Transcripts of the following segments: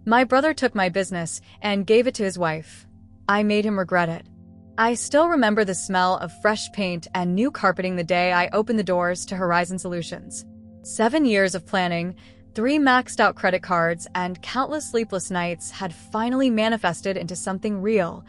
My brother took my business and gave it to his wife. I made him regret it. I still remember the smell of fresh paint and new carpeting the day I opened the doors to Horizon Solutions. 7 years of planning, 3 maxed-out credit cards, and countless sleepless nights had finally manifested into something real,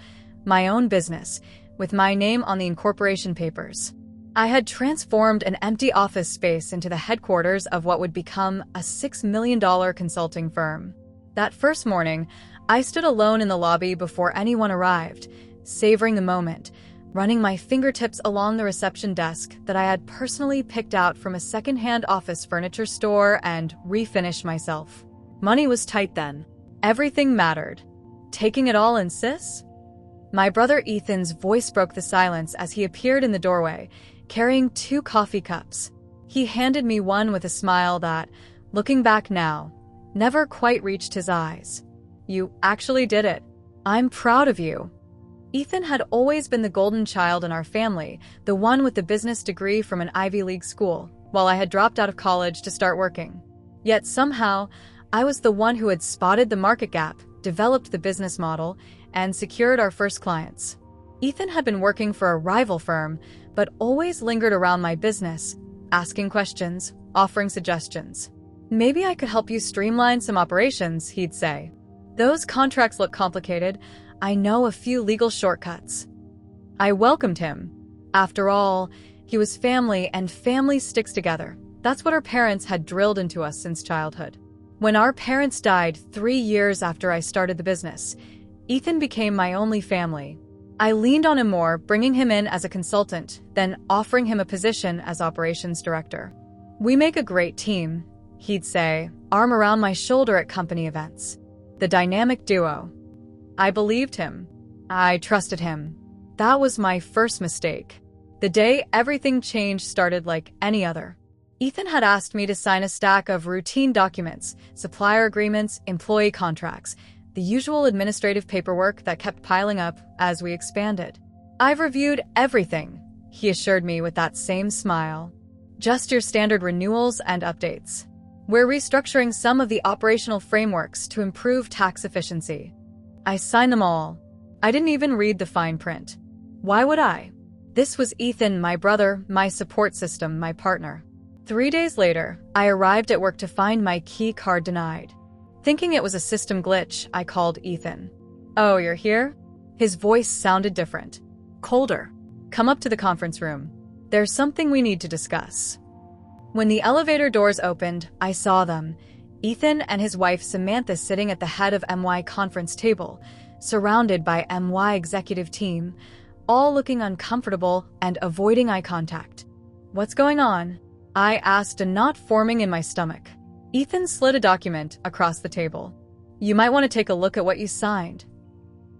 my own business, with my name on the incorporation papers. I had transformed an empty office space into the headquarters of what would become a $6 million consulting firm. That first morning, I stood alone in the lobby before anyone arrived, savoring the moment, running my fingertips along the reception desk that I had personally picked out from a second-hand office furniture store and refinished myself. Money was tight then. Everything mattered. Taking it all in, sis? My brother Ethan's voice broke the silence as he appeared in the doorway, carrying 2 coffee cups. He handed me one with a smile that, looking back now, never quite reached his eyes. You actually did it. I'm proud of you. Ethan had always been the golden child in our family, the one with the business degree from an Ivy League school, while I had dropped out of college to start working. Yet somehow, I was the one who had spotted the market gap, developed the business model, and secured our first clients. Ethan had been working for a rival firm, but always lingered around my business, asking questions, offering suggestions. Maybe I could help you streamline some operations, he'd say. Those contracts look complicated. I know a few legal shortcuts. I welcomed him. After all, he was family, and family sticks together. That's what our parents had drilled into us since childhood. When our parents died 3 years after I started the business, Ethan became my only family. I leaned on him more, bringing him in as a consultant, then offering him a position as operations director. We make a great team, he'd say, arm around my shoulder at company events. The dynamic duo. I believed him. I trusted him. That was my first mistake. The day everything changed started like any other. Ethan had asked me to sign a stack of routine documents, supplier agreements, employee contracts, the usual administrative paperwork that kept piling up as we expanded. I've reviewed everything, he assured me with that same smile. Just your standard renewals and updates. We're restructuring some of the operational frameworks to improve tax efficiency. I signed them all. I didn't even read the fine print. Why would I? This was Ethan, my brother, my support system, my partner. 3 days later, I arrived at work to find my key card denied. Thinking it was a system glitch, I called Ethan. Oh, you're here? His voice sounded different. Colder. Come up to the conference room. There's something we need to discuss. When the elevator doors opened, I saw them. Ethan and his wife Samantha sitting at the head of MY conference table, surrounded by MY executive team, all looking uncomfortable and avoiding eye contact. What's going on? I asked, a knot forming in my stomach. Ethan slid a document across the table. You might want to take a look at what you signed.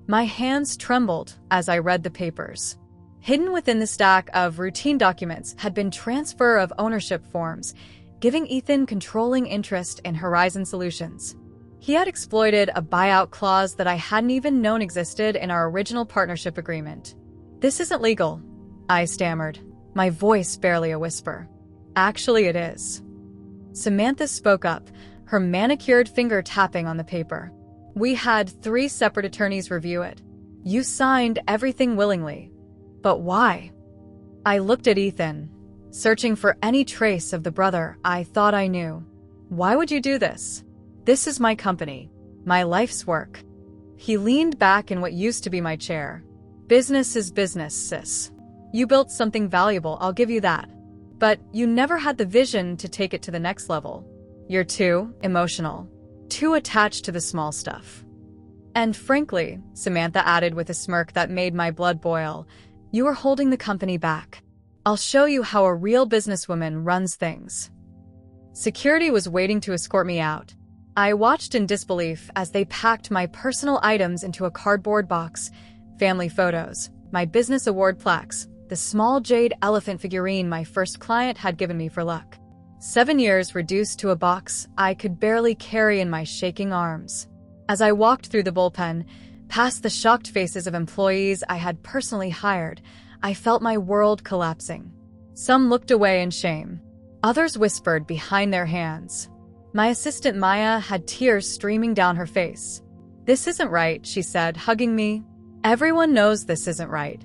My hands trembled as I read the papers. Hidden within the stack of routine documents had been transfer of ownership forms, giving Ethan controlling interest in Horizon Solutions. He had exploited a buyout clause that I hadn't even known existed in our original partnership agreement. This isn't legal, I stammered, my voice barely a whisper. Actually, it is. Samantha spoke up, her manicured finger tapping on the paper. We had 3 separate attorneys review it. You signed everything willingly. But why? I looked at Ethan, searching for any trace of the brother I thought I knew. Why would you do this? This is my company, my life's work. He leaned back in what used to be my chair. Business is business, sis. You built something valuable, I'll give you that. But you never had the vision to take it to the next level. You're too emotional, too attached to the small stuff. And frankly, Samantha added with a smirk that made my blood boil, you are holding the company back. I'll show you how a real businesswoman runs things. Security was waiting to escort me out. I watched in disbelief as they packed my personal items into a cardboard box, family photos, my business award plaques, the small jade elephant figurine my first client had given me for luck. 7 years reduced to a box I could barely carry in my shaking arms. As I walked through the bullpen, past the shocked faces of employees I had personally hired, I felt my world collapsing. Some looked away in shame. Others whispered behind their hands, My assistant Maya had tears streaming down her face. "This isn't right," she said, hugging me. "Everyone knows this isn't right."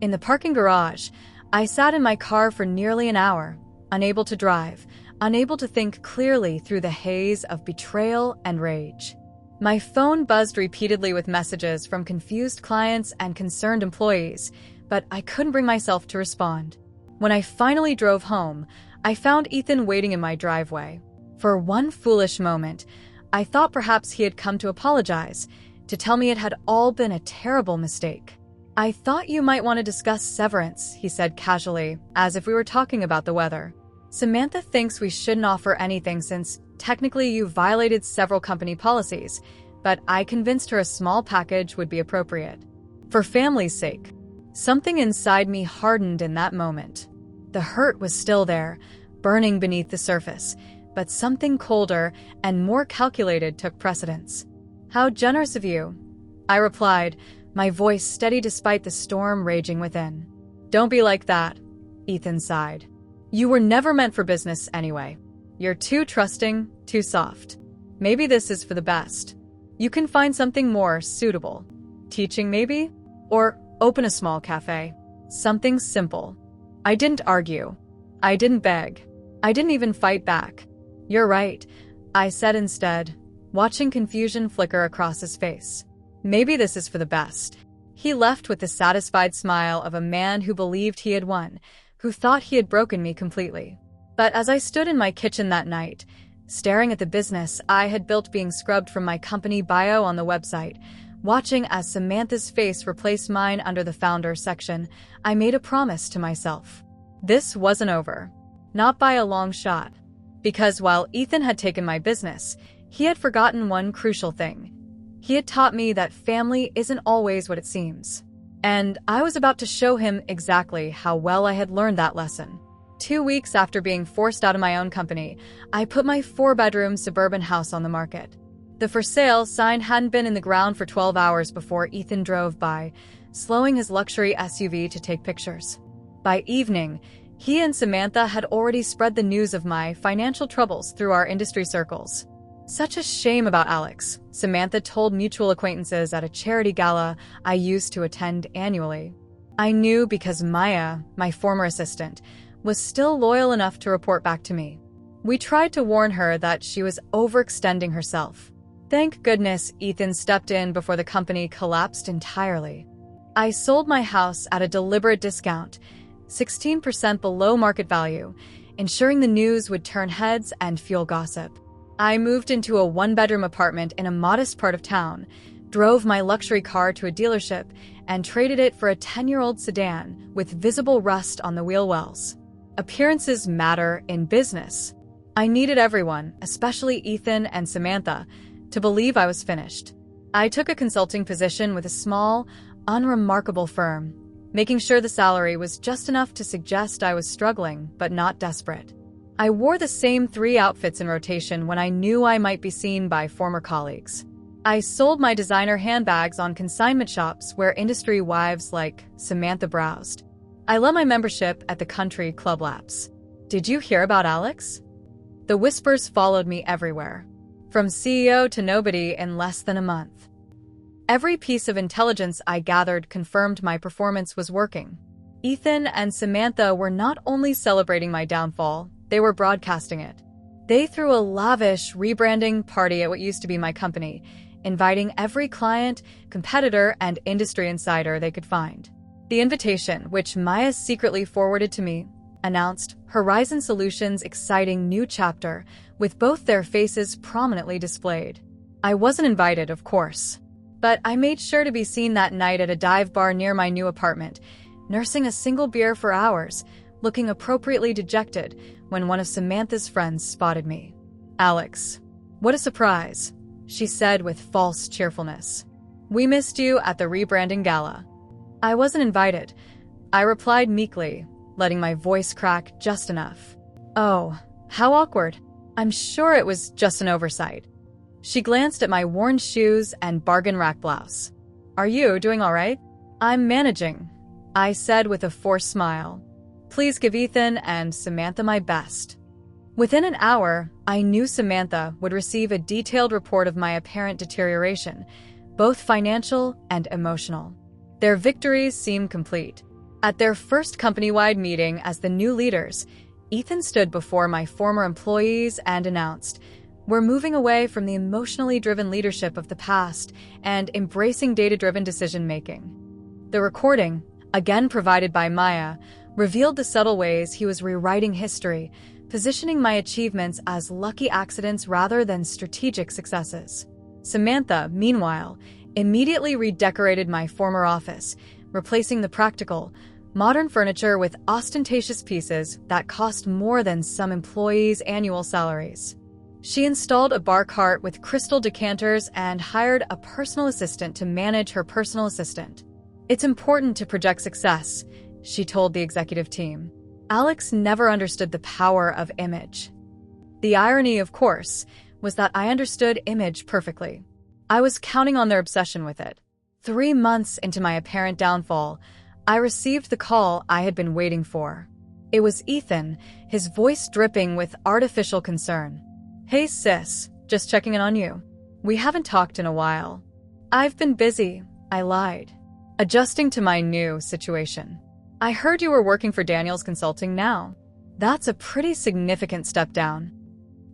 In the parking garage, I sat in my car for nearly an hour, unable to drive, unable to think clearly through the haze of betrayal and rage. My phone buzzed repeatedly with messages from confused clients and concerned employees, but I couldn't bring myself to respond. When I finally drove home, I found Ethan waiting in my driveway. For one foolish moment, I thought perhaps he had come to apologize, to tell me it had all been a terrible mistake. "I thought you might want to discuss severance," he said casually, as if we were talking about the weather. "Samantha thinks we shouldn't offer anything since technically you violated several company policies, but I convinced her a small package would be appropriate. For family's sake." Something inside me hardened in that moment. The hurt was still there, burning beneath the surface, but something colder and more calculated took precedence. "How generous of you," I replied, my voice steady despite the storm raging within. "Don't be like that," Ethan sighed. "You were never meant for business anyway. You're too trusting, too soft. Maybe this is for the best. You can find something more suitable. Teaching maybe? Or open a small cafe. Something simple." I didn't argue. I didn't beg. I didn't even fight back. "You're right," I said instead, watching confusion flicker across his face. "Maybe this is for the best." He left with the satisfied smile of a man who believed he had won, who thought he had broken me completely. But as I stood in my kitchen that night, staring at the business I had built being scrubbed from my company bio on the website, watching as Samantha's face replaced mine under the founder section, I made a promise to myself. This wasn't over. Not by a long shot. Because while Ethan had taken my business, he had forgotten one crucial thing. He had taught me that family isn't always what it seems. And I was about to show him exactly how well I had learned that lesson. 2 weeks after being forced out of my own company, I put my 4-bedroom suburban house on the market. The for sale sign hadn't been in the ground for 12 hours before Ethan drove by, slowing his luxury SUV to take pictures. By evening, he and Samantha had already spread the news of my financial troubles through our industry circles. "Such a shame about Alex," Samantha told mutual acquaintances at a charity gala I used to attend annually. I knew because Maya, my former assistant, was still loyal enough to report back to me. We tried to warn her that she was overextending herself. Thank goodness Ethan stepped in before the company collapsed entirely. I sold my house at a deliberate discount, 16% below market value, ensuring the news would turn heads and fuel gossip. I moved into a 1-bedroom apartment in a modest part of town, drove my luxury car to a dealership, and traded it for a 10-year-old sedan with visible rust on the wheel wells. Appearances matter in business. I needed everyone, especially Ethan and Samantha, to believe I was finished. I took a consulting position with a small, unremarkable firm, making sure the salary was just enough to suggest I was struggling but not desperate. I wore the same 3 outfits in rotation when I knew I might be seen by former colleagues. I sold my designer handbags on consignment shops where industry wives like Samantha browsed. I let my membership at the country club lapse. "Did you hear about Alex?" The whispers followed me everywhere, from CEO to nobody in less than a month. Every piece of intelligence I gathered confirmed my performance was working. Ethan and Samantha were not only celebrating my downfall, they were broadcasting it. They threw a lavish rebranding party at what used to be my company, inviting every client, competitor, and industry insider they could find. The invitation, which Maya secretly forwarded to me, announced Horizon Solutions' exciting new chapter, with both their faces prominently displayed. I wasn't invited, of course, but I made sure to be seen that night at a dive bar near my new apartment, nursing a single beer for hours, looking appropriately dejected when one of Samantha's friends spotted me. "Alex, what a surprise," she said with false cheerfulness. "We missed you at the rebranding gala." I wasn't invited, I replied meekly, letting my voice crack just enough. "Oh, how awkward. I'm sure it was just an oversight." She glanced at my worn shoes and bargain rack blouse. "Are you doing all right?" "I'm managing," I said with a forced smile. "Please give Ethan and Samantha my best." Within an hour, I knew Samantha would receive a detailed report of my apparent deterioration, both financial and emotional. Their victories seemed complete. At their first company-wide meeting as the new leaders, Ethan stood before my former employees and announced, "We're moving away from the emotionally driven leadership of the past and embracing data-driven decision-making." The recording, again provided by Maya, revealed the subtle ways he was rewriting history, positioning my achievements as lucky accidents rather than strategic successes. Samantha, meanwhile, immediately redecorated my former office, replacing the practical, modern furniture with ostentatious pieces that cost more than some employees' annual salaries. She installed a bar cart with crystal decanters and hired a personal assistant to manage her personal assistant. "It's important to project success," she told the executive team. Alex never understood the power of image. The irony, of course, was that I understood image perfectly. I was counting on their obsession with it. 3 months into my apparent downfall, I received the call I had been waiting for. It was Ethan, his voice dripping with artificial concern. "Hey sis, just checking in on you. We haven't talked in a while." "I've been busy," I lied, adjusting to my new situation. "I heard you were working for Daniels Consulting now. That's a pretty significant step down."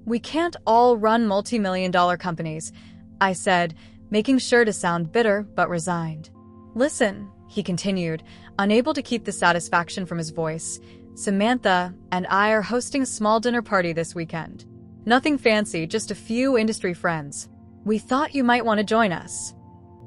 "We can't all run multi-million-dollar companies," I said, making sure to sound bitter but resigned. "Listen," he continued, unable to keep the satisfaction from his voice, "Samantha and I are hosting a small dinner party this weekend. Nothing fancy, just a few industry friends. We thought you might want to join us."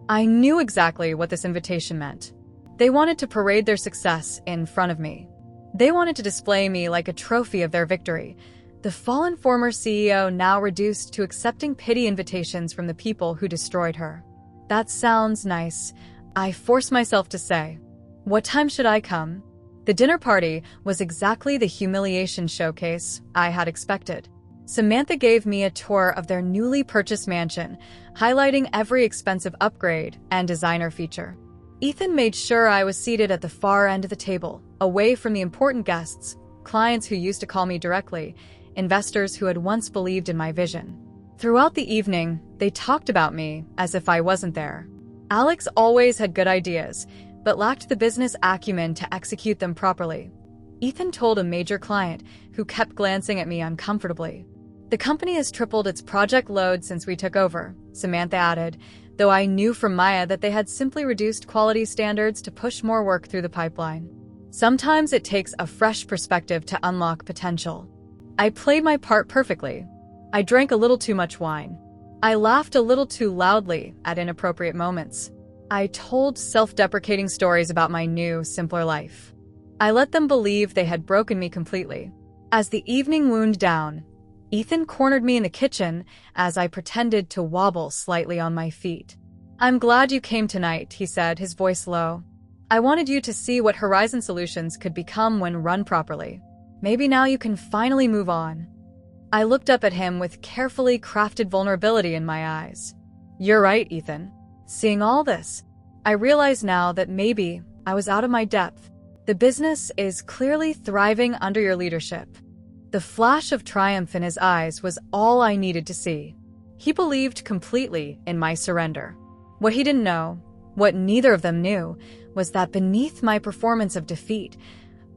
I knew exactly what this invitation meant. They wanted to parade their success in front of me. They wanted to display me like a trophy of their victory, the fallen former CEO now reduced to accepting pity invitations from the people who destroyed her. "That sounds nice," I forced myself to say. "What time should I come?" The dinner party was exactly the humiliation showcase I had expected. Samantha gave me a tour of their newly purchased mansion, highlighting every expensive upgrade and designer feature. Ethan made sure I was seated at the far end of the table, away from the important guests, clients who used to call me directly, investors who had once believed in my vision. Throughout the evening, they talked about me as if I wasn't there. Alex always had good ideas, but lacked the business acumen to execute them properly. Ethan told a major client, who kept glancing at me uncomfortably. "The company has tripled its project load since we took over," Samantha added, though I knew from Maya that they had simply reduced quality standards to push more work through the pipeline. Sometimes it takes a fresh perspective to unlock potential. I played my part perfectly. I drank a little too much wine. I laughed a little too loudly at inappropriate moments. I told self-deprecating stories about my new, simpler life. I let them believe they had broken me completely. As the evening wound down, Ethan cornered me in the kitchen as I pretended to wobble slightly on my feet. "I'm glad you came tonight," he said, his voice low. "I wanted you to see what Horizon Solutions could become when run properly. Maybe now you can finally move on." I looked up at him with carefully crafted vulnerability in my eyes. "You're right, Ethan. Seeing all this, I realize now that maybe I was out of my depth. The business is clearly thriving under your leadership." The flash of triumph in his eyes was all I needed to see. He believed completely in my surrender. What he didn't know, what neither of them knew, was that beneath my performance of defeat,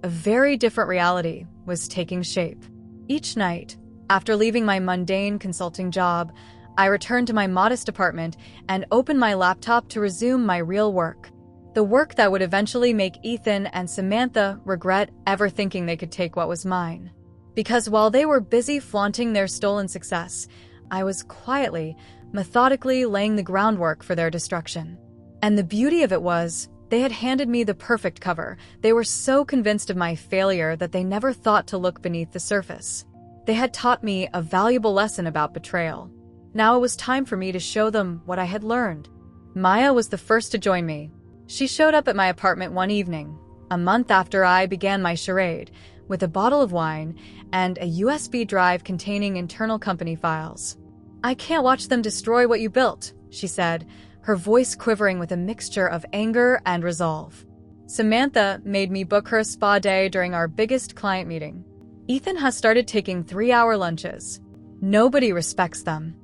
a very different reality was taking shape. Each night, after leaving my mundane consulting job, I returned to my modest apartment and opened my laptop to resume my real work. The work that would eventually make Ethan and Samantha regret ever thinking they could take what was mine. Because while they were busy flaunting their stolen success, I was quietly, methodically laying the groundwork for their destruction. And the beauty of it was, they had handed me the perfect cover. They were so convinced of my failure that they never thought to look beneath the surface. They had taught me a valuable lesson about betrayal. Now it was time for me to show them what I had learned. Maya was the first to join me. She showed up at my apartment one evening, a month after I began my charade, with a bottle of wine and a USB drive containing internal company files. "I can't watch them destroy what you built," she said, her voice quivering with a mixture of anger and resolve. "Samantha made me book her a spa day during our biggest client meeting. Ethan has started taking 3-hour lunches. Nobody respects them.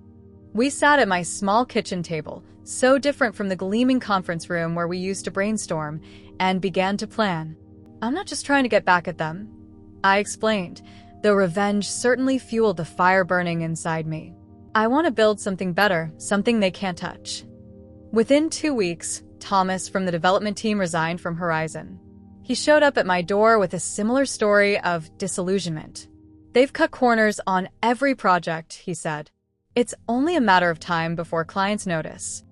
We sat at my small kitchen table, so different from the gleaming conference room where we used to brainstorm, and began to plan. I'm not just trying to get back at them, I explained, though revenge certainly fueled the fire burning inside me. I want to build something better, something they can't touch. Within 2 weeks, Thomas from the development team resigned from Horizon. He showed up at my door with a similar story of disillusionment. They've cut corners on every project, he said. It's only a matter of time before clients notice.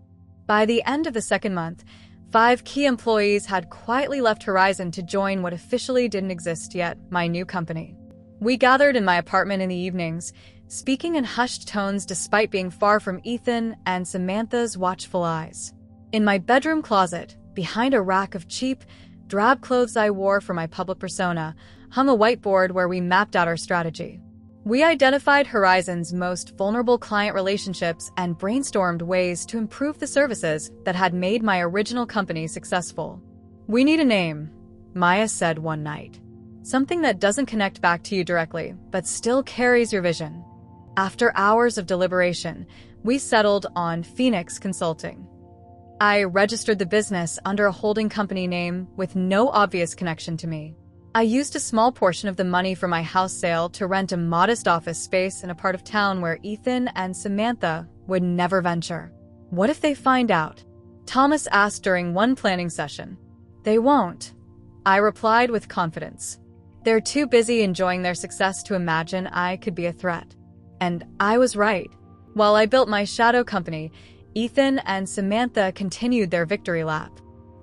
By the end of the second month, 5 key employees had quietly left Horizon to join what officially didn't exist yet, my new company. We gathered in my apartment in the evenings, speaking in hushed tones despite being far from Ethan and Samantha's watchful eyes. In my bedroom closet, behind a rack of cheap, drab clothes I wore for my public persona, hung a whiteboard where we mapped out our strategy. We identified Horizon's most vulnerable client relationships and brainstormed ways to improve the services that had made my original company successful. We need a name, Maya said one night. Something that doesn't connect back to you directly, but still carries your vision. After hours of deliberation, we settled on Phoenix Consulting. I registered the business under a holding company name with no obvious connection to me. I used a small portion of the money from my house sale to rent a modest office space in a part of town where Ethan and Samantha would never venture. What if they find out? Thomas asked during one planning session. They won't, I replied with confidence. They're too busy enjoying their success to imagine I could be a threat. And I was right. While I built my shadow company, Ethan and Samantha continued their victory lap.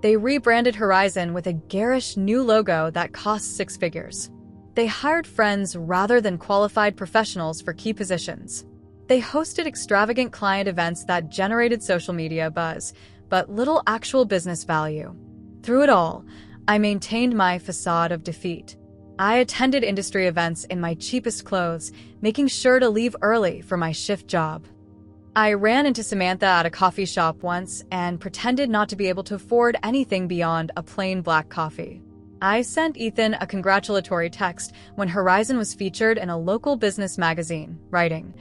They rebranded Horizon with a garish new logo that cost 6 figures. They hired friends rather than qualified professionals for key positions. They hosted extravagant client events that generated social media buzz, but little actual business value. Through it all, I maintained my facade of defeat. I attended industry events in my cheapest clothes, making sure to leave early for my shift job. I ran into Samantha at a coffee shop once and pretended not to be able to afford anything beyond a plain black coffee. I sent Ethan a congratulatory text when Horizon was featured in a local business magazine, writing,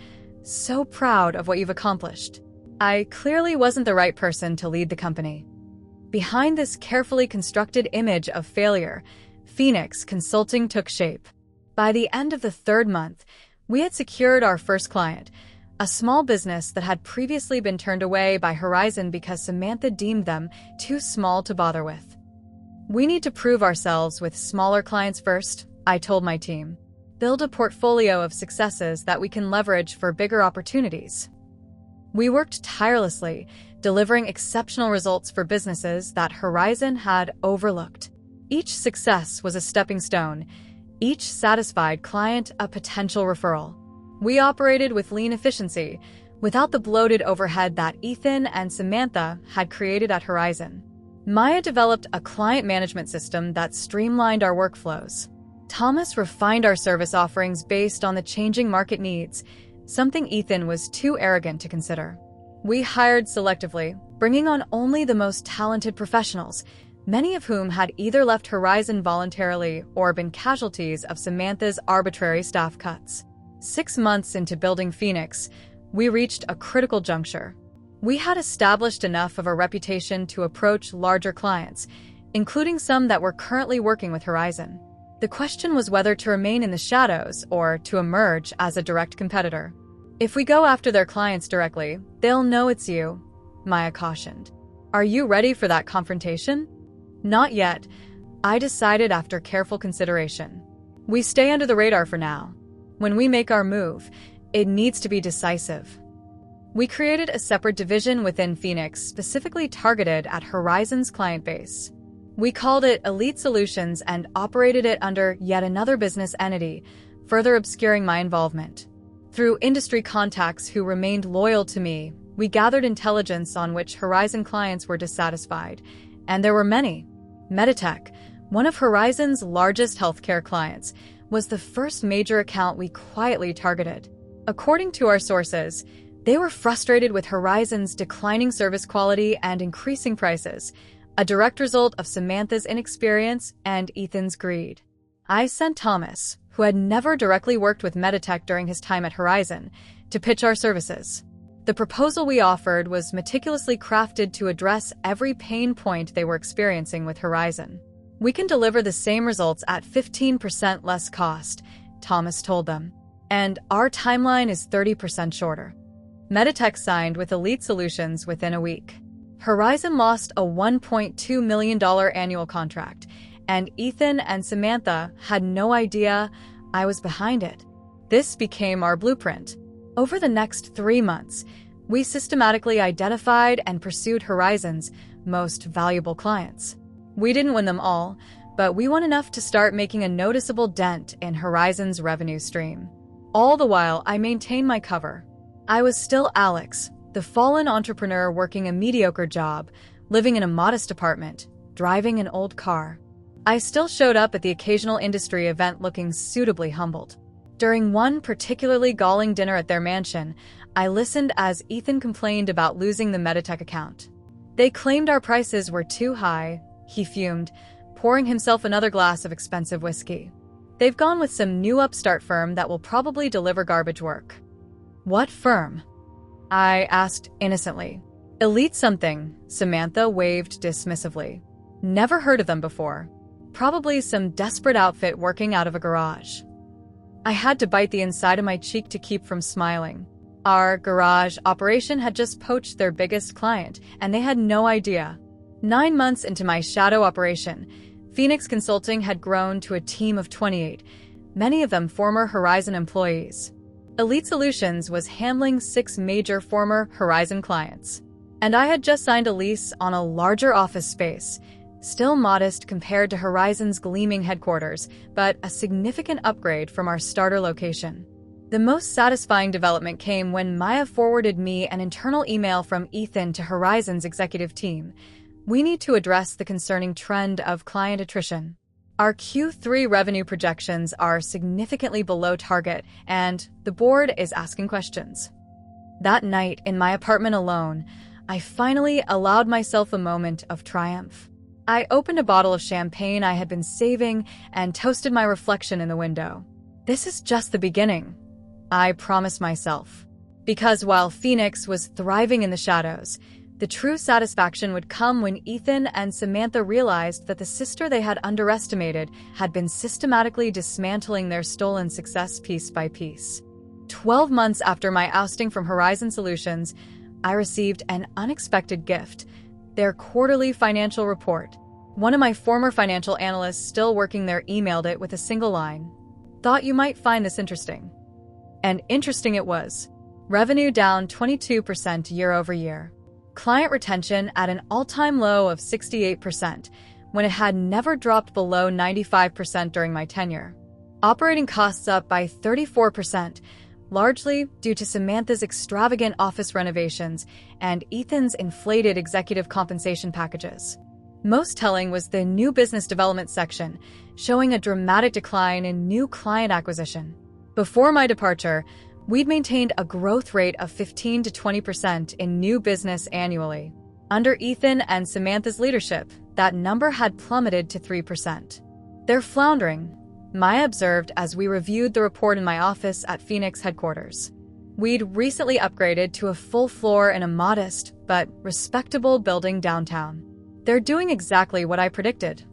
"So proud of what you've accomplished." I clearly wasn't the right person to lead the company. Behind this carefully constructed image of failure, Phoenix Consulting took shape. By the end of the 3rd month, we had secured our first client, a small business that had previously been turned away by Horizon because Samantha deemed them too small to bother with. We need to prove ourselves with smaller clients first, I told my team. Build a portfolio of successes that we can leverage for bigger opportunities. We worked tirelessly, delivering exceptional results for businesses that Horizon had overlooked. Each success was a stepping stone, each satisfied client a potential referral. We operated with lean efficiency, without the bloated overhead that Ethan and Samantha had created at Horizon. Maya developed a client management system that streamlined our workflows. Thomas refined our service offerings based on the changing market needs, something Ethan was too arrogant to consider. We hired selectively, bringing on only the most talented professionals, many of whom had either left Horizon voluntarily or been casualties of Samantha's arbitrary staff cuts. 6 months into building Phoenix, we reached a critical juncture. We had established enough of a reputation to approach larger clients, including some that were currently working with Horizon. The question was whether to remain in the shadows or to emerge as a direct competitor. If we go after their clients directly, they'll know it's you, Maya cautioned. Are you ready for that confrontation? Not yet, I decided after careful consideration. We stay under the radar for now. When we make our move, it needs to be decisive. We created a separate division within Phoenix specifically targeted at Horizon's client base. We called it Elite Solutions and operated it under yet another business entity, further obscuring my involvement. Through industry contacts who remained loyal to me, we gathered intelligence on which Horizon clients were dissatisfied, and there were many. Meditech, one of Horizon's largest healthcare clients, was the first major account we quietly targeted. According to our sources, they were frustrated with Horizon's declining service quality and increasing prices, a direct result of Samantha's inexperience and Ethan's greed. I sent Thomas, who had never directly worked with Meditech during his time at Horizon, to pitch our services. The proposal we offered was meticulously crafted to address every pain point they were experiencing with Horizon. "We can deliver the same results at 15% less cost," Thomas told them. "And our timeline is 30% shorter." Meditech signed with Elite Solutions within a week. Horizon lost a $1.2 million annual contract, and Ethan and Samantha had no idea I was behind it. This became our blueprint. Over the next 3 months, we systematically identified and pursued Horizon's most valuable clients. We didn't win them all, but we won enough to start making a noticeable dent in Horizon's revenue stream. All the while, I maintained my cover. I was still Alex, the fallen entrepreneur working a mediocre job, living in a modest apartment, driving an old car. I still showed up at the occasional industry event looking suitably humbled. During one particularly galling dinner at their mansion, I listened as Ethan complained about losing the Meditech account. "They claimed our prices were too high," he fumed, pouring himself another glass of expensive whiskey. "They've gone with some new upstart firm that will probably deliver garbage work." "What firm?" I asked innocently. "Elite something," Samantha waved dismissively. "Never heard of them before. Probably some desperate outfit working out of a garage." I had to bite the inside of my cheek to keep from smiling. Our garage operation had just poached their biggest client, and they had no idea. 9 months into my shadow operation, Phoenix Consulting had grown to a team of 28, many of them former Horizon employees. Elite Solutions was handling 6 major former Horizon clients, and I had just signed a lease on a larger office space, still modest compared to Horizon's gleaming headquarters, but a significant upgrade from our starter location. The most satisfying development came when Maya forwarded me an internal email from Ethan to Horizon's executive team. "We need to address the concerning trend of client attrition. Our Q3 revenue projections are significantly below target, and the board is asking questions." That night, in my apartment alone, I finally allowed myself a moment of triumph. I opened a bottle of champagne I had been saving and toasted my reflection in the window. "This is just the beginning," I promised myself. Because while Phoenix was thriving in the shadows, the true satisfaction would come when Ethan and Samantha realized that the sister they had underestimated had been systematically dismantling their stolen success piece by piece. 12 months after my ousting from Horizon Solutions, I received an unexpected gift: their quarterly financial report. One of my former financial analysts still working there emailed it with a single line: "Thought you might find this interesting." And interesting it was. Revenue down 22% year over year. Client retention at an all-time low of 68%, when it had never dropped below 95% during my tenure. Operating costs up by 34%, largely due to Samantha's extravagant office renovations and Ethan's inflated executive compensation packages. Most telling was the new business development section, showing a dramatic decline in new client acquisition. Before my departure, we'd maintained a growth rate of 15 to 20% in new business annually. Under Ethan and Samantha's leadership, that number had plummeted to 3%. "They're floundering," Maya observed as we reviewed the report in my office at Phoenix headquarters. We'd recently upgraded to a full floor in a modest but respectable building downtown. "They're doing exactly what I predicted,"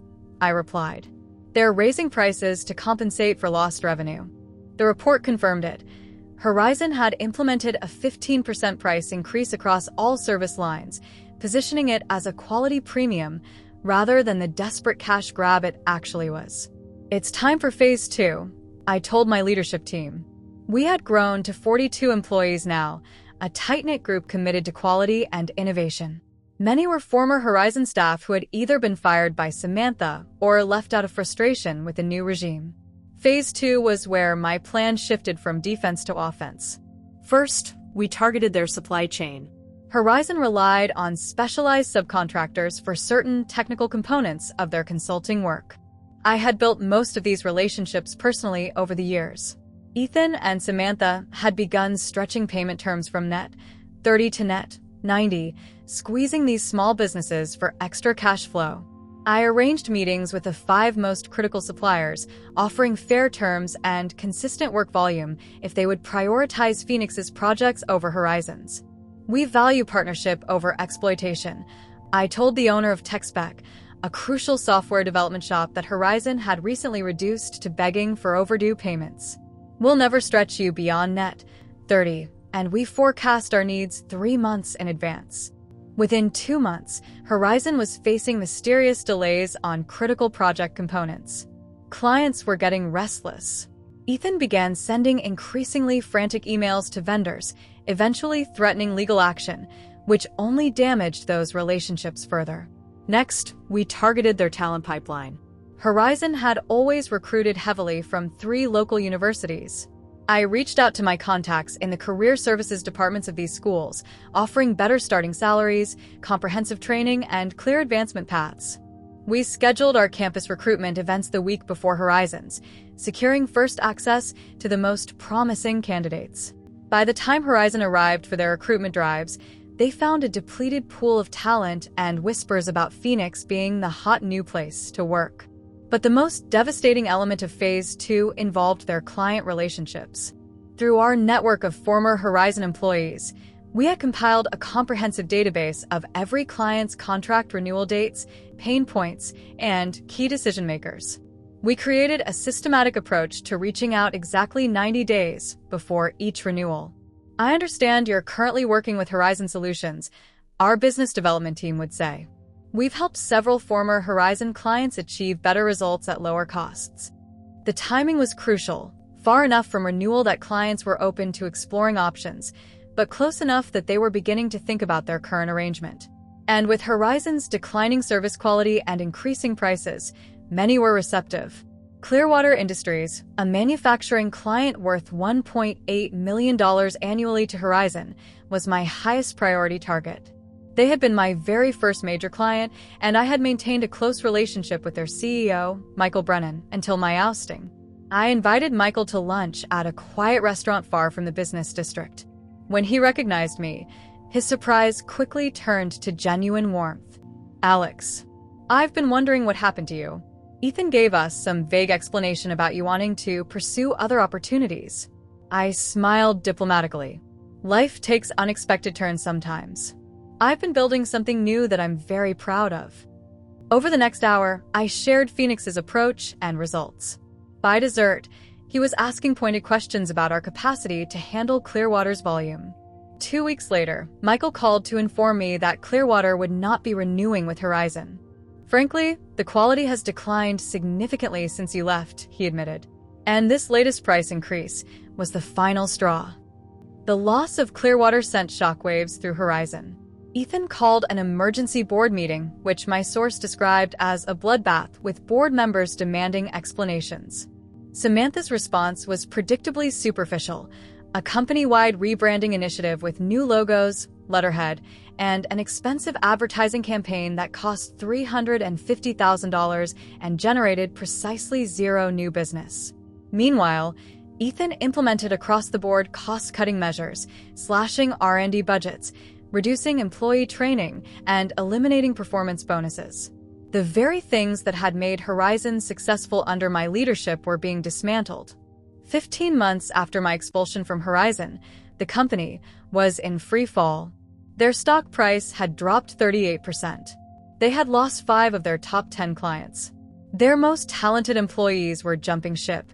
I replied. "They're raising prices to compensate for lost revenue." The report confirmed it. Horizon had implemented a 15% price increase across all service lines, positioning it as a quality premium rather than the desperate cash grab it actually was. "It's time for phase 2, I told my leadership team. We had grown to 42 employees now, a tight-knit group committed to quality and innovation. Many were former Horizon staff who had either been fired by Samantha or left out of frustration with the new regime. Phase 2 was where my plan shifted from defense to offense. First, we targeted their supply chain. Horizon relied on specialized subcontractors for certain technical components of their consulting work. I had built most of these relationships personally over the years. Ethan and Samantha had begun stretching payment terms from net 30 to net 90, squeezing these small businesses for extra cash flow. I arranged meetings with the 5 most critical suppliers, offering fair terms and consistent work volume if they would prioritize Phoenix's projects over Horizon's. We value partnership over exploitation. I told the owner of TechSpec, a crucial software development shop, that Horizon had recently reduced to begging for overdue payments. We'll never stretch you beyond net 30, and we forecast our needs 3 months in advance. Within 2 months, Horizon was facing mysterious delays on critical project components. Clients were getting restless. Ethan began sending increasingly frantic emails to vendors, eventually threatening legal action, which only damaged those relationships further. Next, we targeted their talent pipeline. Horizon had always recruited heavily from 3 local universities. I reached out to my contacts in the career services departments of these schools, offering better starting salaries, comprehensive training, and clear advancement paths. We scheduled our campus recruitment events the week before Horizon's, securing first access to the most promising candidates. By the time Horizon arrived for their recruitment drives, they found a depleted pool of talent and whispers about Phoenix being the hot new place to work. But the most devastating element of Phase 2 involved their client relationships. Through our network of former Horizon employees, we had compiled a comprehensive database of every client's contract renewal dates, pain points, and key decision makers. We created a systematic approach to reaching out exactly 90 days before each renewal. I understand you're currently working with Horizon Solutions, our business development team would say. We've helped several former Horizon clients achieve better results at lower costs. The timing was crucial, far enough from renewal that clients were open to exploring options, but close enough that they were beginning to think about their current arrangement. And with Horizon's declining service quality and increasing prices, many were receptive. Clearwater Industries, a manufacturing client worth $1.8 million annually to Horizon, was my highest priority target. They had been my very first major client, and I had maintained a close relationship with their CEO, Michael Brennan, until my ousting. I invited Michael to lunch at a quiet restaurant far from the business district. When he recognized me, his surprise quickly turned to genuine warmth. "Alex, I've been wondering what happened to you. Ethan gave us some vague explanation about you wanting to pursue other opportunities." I smiled diplomatically. Life takes unexpected turns sometimes. I've been building something new that I'm very proud of. Over the next hour, I shared Phoenix's approach and results. By dessert, he was asking pointed questions about our capacity to handle Clearwater's volume. 2 weeks later, Michael called to inform me that Clearwater would not be renewing with Horizon. "Frankly, the quality has declined significantly since you left," he admitted. And this latest price increase was the final straw. The loss of Clearwater sent shockwaves through Horizon. Ethan called an emergency board meeting, which my source described as a bloodbath, with board members demanding explanations. Samantha's response was predictably superficial, a company-wide rebranding initiative with new logos, letterhead, and an expensive advertising campaign that cost $350,000 and generated precisely 0 new business. Meanwhile, Ethan implemented across-the-board cost-cutting measures, slashing R&D budgets, reducing employee training, and eliminating performance bonuses. The very things that had made Horizon successful under my leadership were being dismantled. 15 months after my expulsion from Horizon, the company was in free fall. Their stock price had dropped 38%. They had lost 5 of their top 10 clients. Their most talented employees were jumping ship,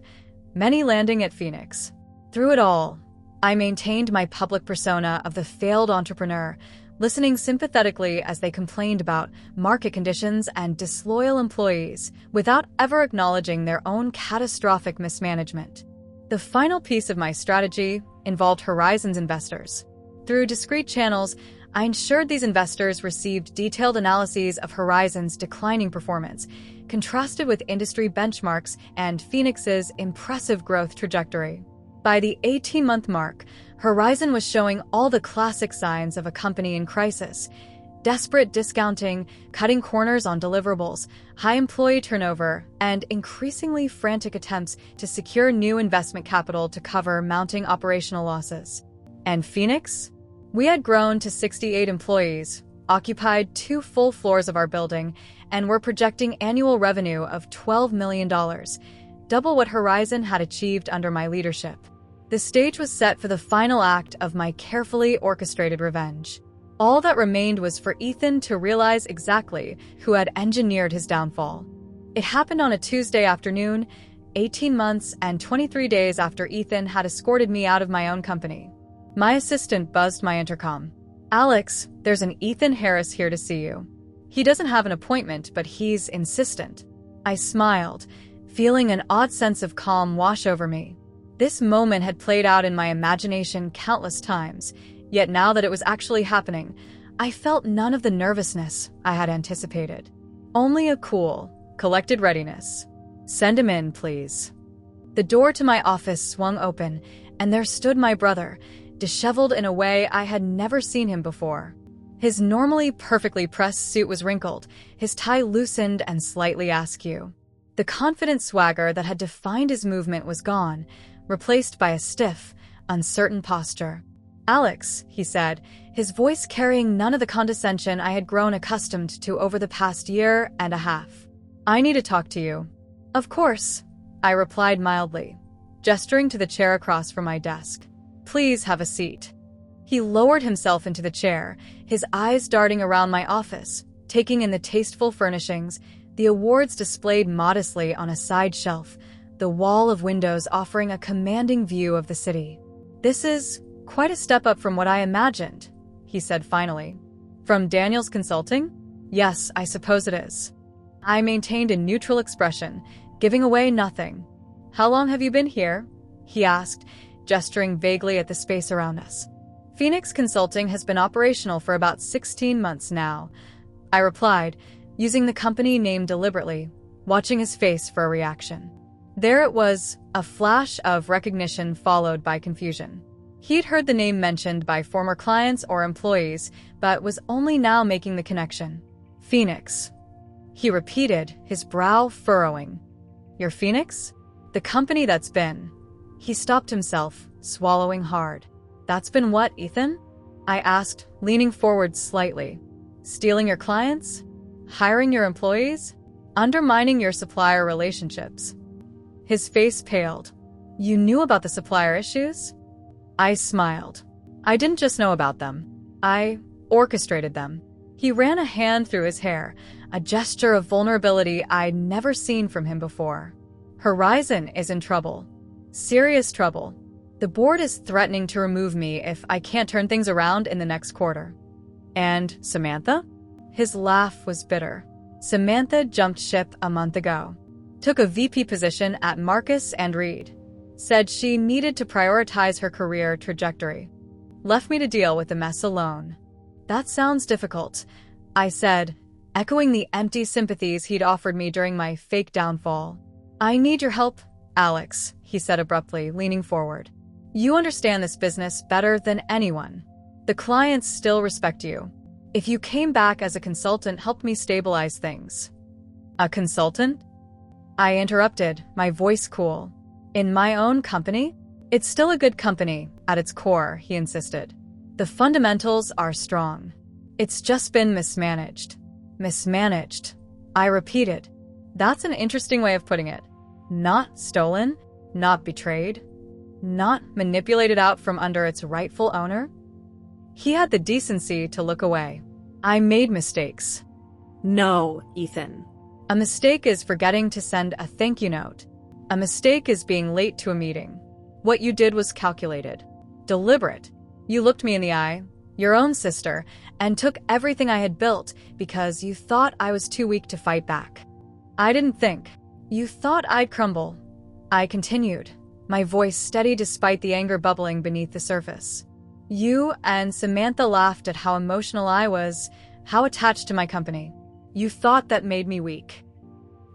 many landing at Phoenix. Through it all, I maintained my public persona of the failed entrepreneur, listening sympathetically as they complained about market conditions and disloyal employees, without ever acknowledging their own catastrophic mismanagement. The final piece of my strategy involved Horizon's investors. Through discreet channels, I ensured these investors received detailed analyses of Horizon's declining performance, contrasted with industry benchmarks and Phoenix's impressive growth trajectory. By the 18-month mark, Horizon was showing all the classic signs of a company in crisis: desperate discounting, cutting corners on deliverables, high employee turnover, and increasingly frantic attempts to secure new investment capital to cover mounting operational losses. And Phoenix? We had grown to 68 employees, occupied 2 full floors of our building, and were projecting annual revenue of $12 million, double what Horizon had achieved under my leadership. The stage was set for the final act of my carefully orchestrated revenge. All that remained was for Ethan to realize exactly who had engineered his downfall. It happened on a Tuesday afternoon, 18 months and 23 days after Ethan had escorted me out of my own company. My assistant buzzed my intercom. "Alex, there's an Ethan Harris here to see you. He doesn't have an appointment, but he's insistent." I smiled, feeling an odd sense of calm wash over me. This moment had played out in my imagination countless times, yet now that it was actually happening, I felt none of the nervousness I had anticipated. Only a cool, collected readiness. "Send him in, please." The door to my office swung open, and there stood my brother, disheveled in a way I had never seen him before. His normally perfectly pressed suit was wrinkled, his tie loosened and slightly askew. The confident swagger that had defined his movement was gone, replaced by a stiff, uncertain posture. "Alex," he said, his voice carrying none of the condescension I had grown accustomed to over the past year and a half. "I need to talk to you." "Of course," I replied mildly, gesturing to the chair across from my desk. "Please have a seat." He lowered himself into the chair, his eyes darting around my office, taking in the tasteful furnishings, the awards displayed modestly on a side shelf, the wall of windows offering a commanding view of the city. "This is quite a step up from what I imagined," he said finally. "From Daniels Consulting?" "Yes, I suppose it is." I maintained a neutral expression, giving away nothing. "How long have you been here?" he asked, gesturing vaguely at the space around us. "Phoenix Consulting has been operational for about 16 months now," I replied, using the company name deliberately, watching his face for a reaction. There it was, a flash of recognition followed by confusion. He'd heard the name mentioned by former clients or employees, but was only now making the connection. "Phoenix," he repeated, his brow furrowing. "Your Phoenix? The company that's been..." He stopped himself, swallowing hard. "That's been what, Ethan?" I asked, leaning forward slightly. "Stealing your clients? Hiring your employees? Undermining your supplier relationships?" His face paled. "You knew about the supplier issues?" I smiled. "I didn't just know about them. I orchestrated them." He ran a hand through his hair, a gesture of vulnerability I'd never seen from him before. "Horizon is in trouble. Serious trouble. The board is threatening to remove me if I can't turn things around in the next quarter." "And Samantha?" His laugh was bitter. "Samantha jumped ship a month ago. Took a VP position at Marcus & Reed. Said she needed to prioritize her career trajectory. Left me to deal with the mess alone." "That sounds difficult," I said, echoing the empty sympathies he'd offered me during my fake downfall. "I need your help, Alex," he said abruptly, leaning forward. "You understand this business better than anyone. The clients still respect you. If you came back as a consultant, help me stabilize things." "A consultant?" I interrupted, my voice cool. "In my own company?" "It's still a good company, at its core," he insisted. "The fundamentals are strong. It's just been mismanaged." "Mismanaged," I repeated. That's an interesting way of putting it. Not stolen, not betrayed, not manipulated out from under its rightful owner. He had the decency to look away. "I made mistakes." "No, Ethan." "A mistake is forgetting to send a thank you note. A mistake is being late to a meeting. What you did was calculated, deliberate. You looked me in the eye, your own sister, and took everything I had built because you thought I was too weak to fight back. I didn't think. You thought I'd crumble." I continued, my voice steady despite the anger bubbling beneath the surface. "You and Samantha laughed at how emotional I was, how attached to my company. You thought that made me weak."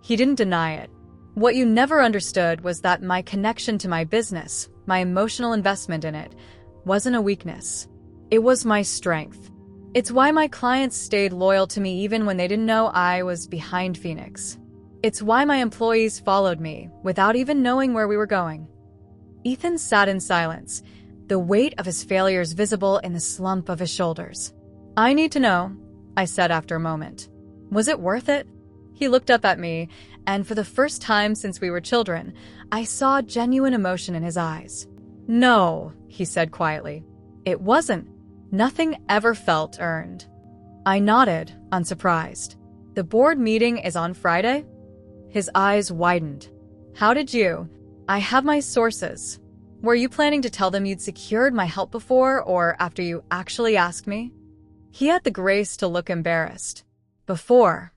He didn't deny it. "What you never understood was that my connection to my business, my emotional investment in it, wasn't a weakness. It was my strength. It's why my clients stayed loyal to me even when they didn't know I was behind Phoenix. It's why my employees followed me without even knowing where we were going." Ethan sat in silence, the weight of his failures visible in the slump of his shoulders. "I need to know," I said after a moment. Was it worth it? He looked up at me, and for the first time since we were children, I saw genuine emotion in his eyes. No, he said quietly. It wasn't. Nothing ever felt earned. I nodded, unsurprised. The board meeting is on Friday? His eyes widened. How did you? I have my sources. Were you planning to tell them you'd secured my help before or after you actually asked me? He had the grace to look embarrassed. Before.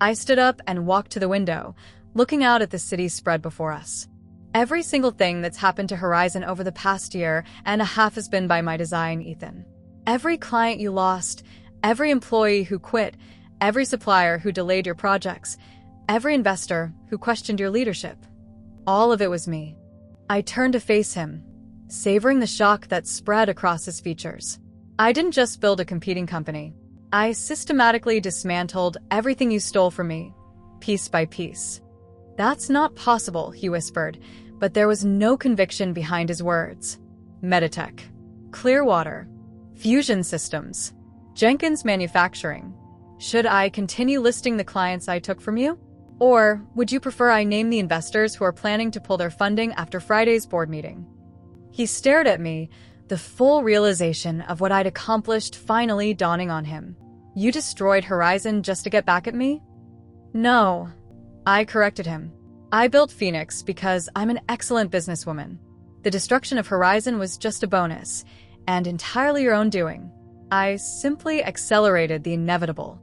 I stood up and walked to the window, looking out at the city spread before us. Every single thing that's happened to Horizon over the past year and a half has been by my design, Ethan. Every client you lost, every employee who quit, every supplier who delayed your projects, every investor who questioned your leadership. All of it was me. I turned to face him, savoring the shock that spread across his features. I didn't just build a competing company. I systematically dismantled everything you stole from me, piece by piece. That's not possible, he whispered, but there was no conviction behind his words. Meditech, Clearwater, Fusion Systems, Jenkins Manufacturing. Should I continue listing the clients I took from you? Or would you prefer I name the investors who are planning to pull their funding after Friday's board meeting? He stared at me, the full realization of what I'd accomplished finally dawning on him. You destroyed Horizon just to get back at me? No. I corrected him. I built Phoenix because I'm an excellent businesswoman. The destruction of Horizon was just a bonus, and entirely your own doing. I simply accelerated the inevitable.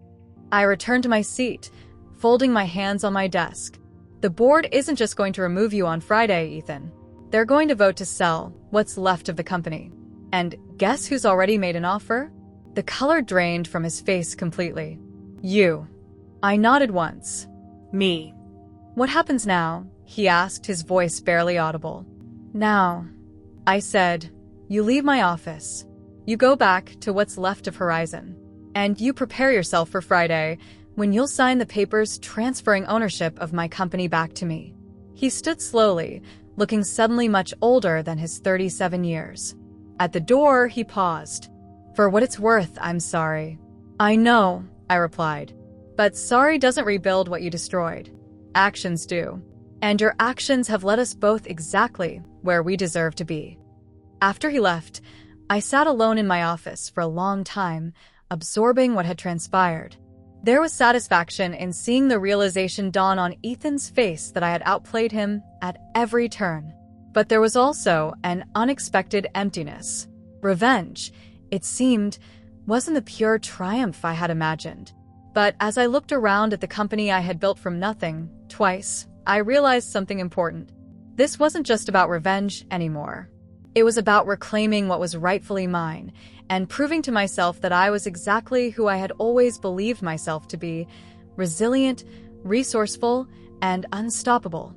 I returned to my seat, folding my hands on my desk. The board isn't just going to remove you on Friday, Ethan. They're going to vote to sell what's left of the company. And guess who's already made an offer? The color drained from his face completely. You. I nodded once. Me. What happens now? He asked, his voice barely audible. Now, I said, you leave my office. You go back to what's left of Horizon. And you prepare yourself for Friday, when you'll sign the papers transferring ownership of my company back to me. He stood slowly, looking suddenly much older than his 37 years. At the door, he paused. For what it's worth, I'm sorry. I know, I replied. But sorry doesn't rebuild what you destroyed. Actions do. And your actions have led us both exactly where we deserve to be. After he left, I sat alone in my office for a long time, absorbing what had transpired. There was satisfaction in seeing the realization dawn on Ethan's face that I had outplayed him at every turn. But there was also an unexpected emptiness. Revenge, it seemed, wasn't the pure triumph I had imagined. But as I looked around at the company I had built from nothing, twice, I realized something important. This wasn't just about revenge anymore. It was about reclaiming what was rightfully mine and proving to myself that I was exactly who I had always believed myself to be: resilient, resourceful, and unstoppable.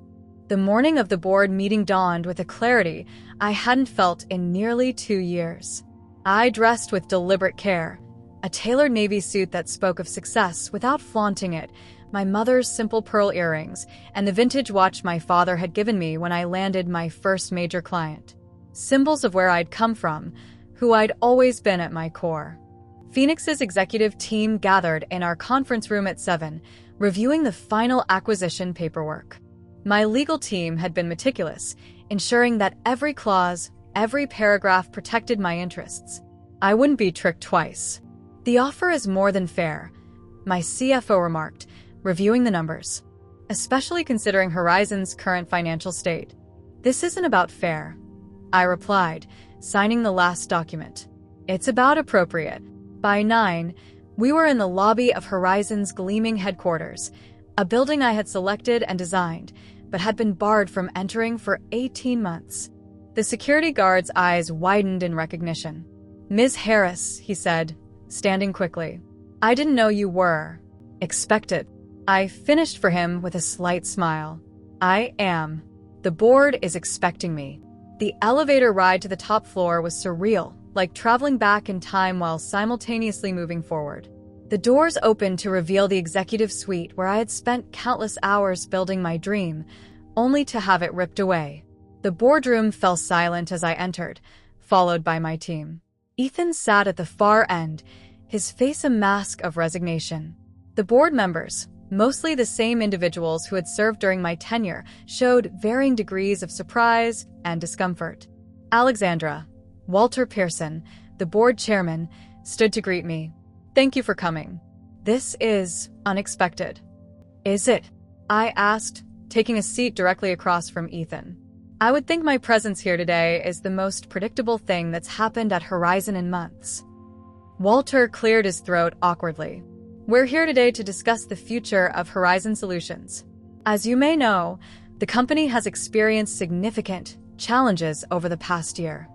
The morning of the board meeting dawned with a clarity I hadn't felt in nearly 2 years. I dressed with deliberate care, a tailored navy suit that spoke of success without flaunting it, my mother's simple pearl earrings, and the vintage watch my father had given me when I landed my first major client. Symbols of where I'd come from, who I'd always been at my core. Phoenix's executive team gathered in our conference room at 7, reviewing the final acquisition paperwork. My legal team had been meticulous, ensuring that every clause, every paragraph protected my interests. I wouldn't be tricked twice. The offer is more than fair, my CFO remarked, reviewing the numbers, especially considering Horizon's current financial state. This isn't about fair, I replied, signing the last document. It's about appropriate. By 9, we were in the lobby of Horizon's gleaming headquarters, a building I had selected and designed, but had been barred from entering for 18 months. The security guard's eyes widened in recognition. Ms. Harris, he said, standing quickly. I didn't know you were. Expected. I finished for him with a slight smile. I am. The board is expecting me. The elevator ride to the top floor was surreal, like traveling back in time while simultaneously moving forward. The doors opened to reveal the executive suite where I had spent countless hours building my dream, only to have it ripped away. The boardroom fell silent as I entered, followed by my team. Ethan sat at the far end, his face a mask of resignation. The board members, mostly the same individuals who had served during my tenure, showed varying degrees of surprise and discomfort. Alexandra, Walter Pearson, the board chairman, stood to greet me. "Thank you for coming. This is unexpected." "Is it?" I asked, taking a seat directly across from Ethan. "I would think my presence here today is the most predictable thing that's happened at Horizon in months." Walter cleared his throat awkwardly. "We're here today to discuss the future of Horizon Solutions. As you may know, the company has experienced significant challenges over the past year."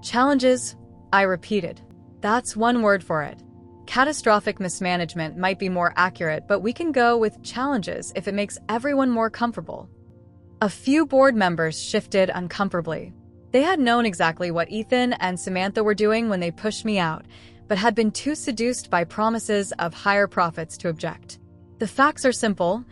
"Challenges?" I repeated. "That's one word for it. Catastrophic mismanagement might be more accurate, but we can go with challenges if it makes everyone more comfortable." A few board members shifted uncomfortably. They had known exactly what Ethan and Samantha were doing when they pushed me out, but had been too seduced by promises of higher profits to object. "The facts are simple,"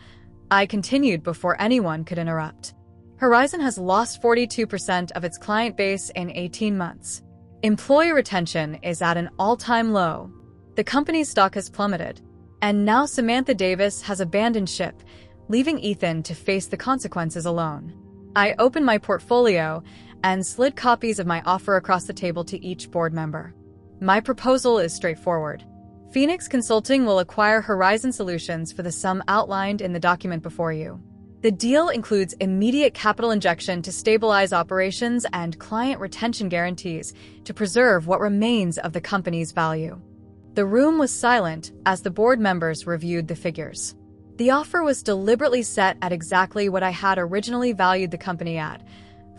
I continued before anyone could interrupt. "Horizon has lost 42% of its client base in 18 months. Employee retention is at an all-time low. The company's stock has plummeted. And now Samantha Davis has abandoned ship, leaving Ethan to face the consequences alone." I opened my portfolio and slid copies of my offer across the table to each board member. "My proposal is straightforward. Phoenix Consulting will acquire Horizon Solutions for the sum outlined in the document before you. The deal includes immediate capital injection to stabilize operations and client retention guarantees to preserve what remains of the company's value." The room was silent as the board members reviewed the figures. The offer was deliberately set at exactly what I had originally valued the company at,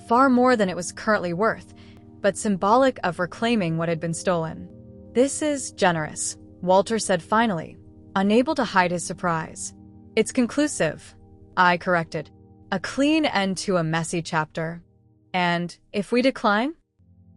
far more than it was currently worth, but symbolic of reclaiming what had been stolen. "This is generous," Walter said finally, unable to hide his surprise. "It's conclusive," I corrected. "A clean end to a messy chapter." "And if we decline?"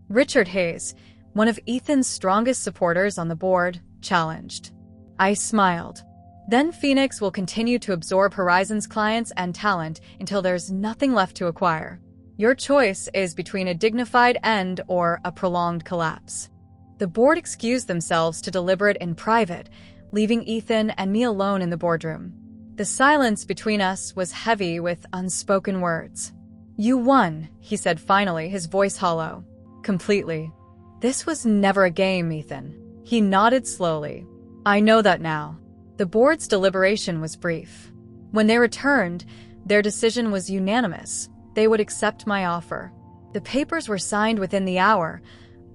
Richard Hayes, one of Ethan's strongest supporters on the board, challenged. I smiled. "Then Phoenix will continue to absorb Horizon's clients and talent until there's nothing left to acquire. Your choice is between a dignified end or a prolonged collapse." The board excused themselves to deliberate in private, leaving Ethan and me alone in the boardroom. The silence between us was heavy with unspoken words. "You won," he said finally, his voice hollow. "Completely." "This was never a game, Ethan." He nodded slowly. "I know that now." The board's deliberation was brief. When they returned, their decision was unanimous. They would accept my offer. The papers were signed within the hour,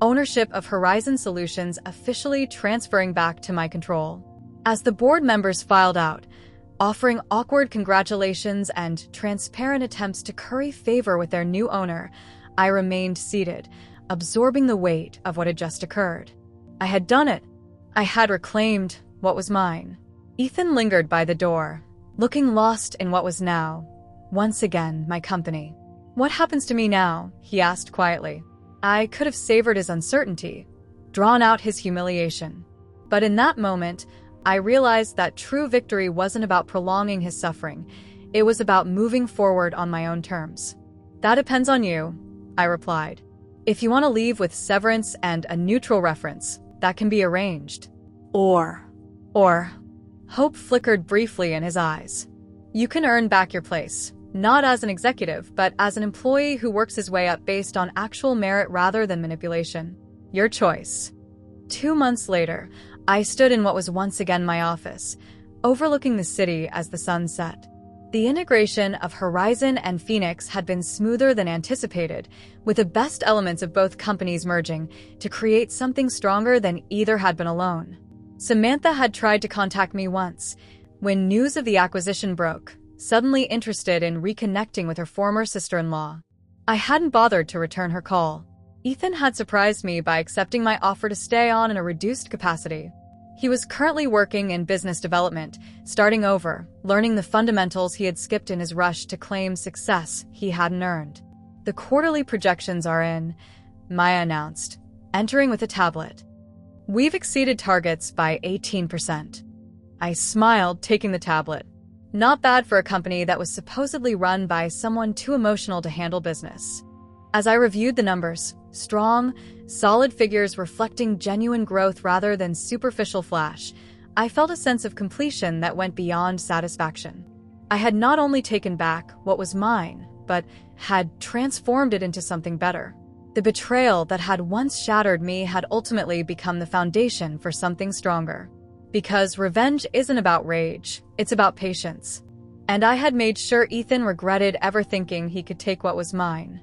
ownership of Horizon Solutions officially transferring back to my control. As the board members filed out, offering awkward congratulations and transparent attempts to curry favor with their new owner, I remained seated, absorbing the weight of what had just occurred. I had done it. I had reclaimed what was mine. Ethan lingered by the door, looking lost in what was now, once again, my company. "What happens to me now?" he asked quietly. I could have savored his uncertainty, drawn out his humiliation. But in that moment, I realized that true victory wasn't about prolonging his suffering. It was about moving forward on my own terms. "That depends on you," I replied. "If you want to leave with severance and a neutral reference, that can be arranged." Or, hope flickered briefly in his eyes. "You can earn back your place, not as an executive, but as an employee who works his way up based on actual merit rather than manipulation. Your choice." 2 months later, I stood in what was once again my office, overlooking the city as the sun set. The integration of Horizon and Phoenix had been smoother than anticipated, with the best elements of both companies merging to create something stronger than either had been alone. Samantha had tried to contact me once, when news of the acquisition broke, suddenly interested in reconnecting with her former sister-in-law. I hadn't bothered to return her call. Ethan had surprised me by accepting my offer to stay on in a reduced capacity. He was currently working in business development, starting over, learning the fundamentals he had skipped in his rush to claim success he hadn't earned. "The quarterly projections are in," Maya announced, entering with a tablet. "We've exceeded targets by 18%. I smiled, taking the tablet. Not bad for a company that was supposedly run by someone too emotional to handle business. As I reviewed the numbers, strong, Solid figures reflecting genuine growth rather than superficial flash. I felt a sense of completion that went beyond satisfaction. I had not only taken back what was mine, but had transformed it into something better. The betrayal that had once shattered me had ultimately become the foundation for something stronger. Because revenge isn't about rage, it's about patience. And I had made sure Ethan regretted ever thinking he could take what was mine.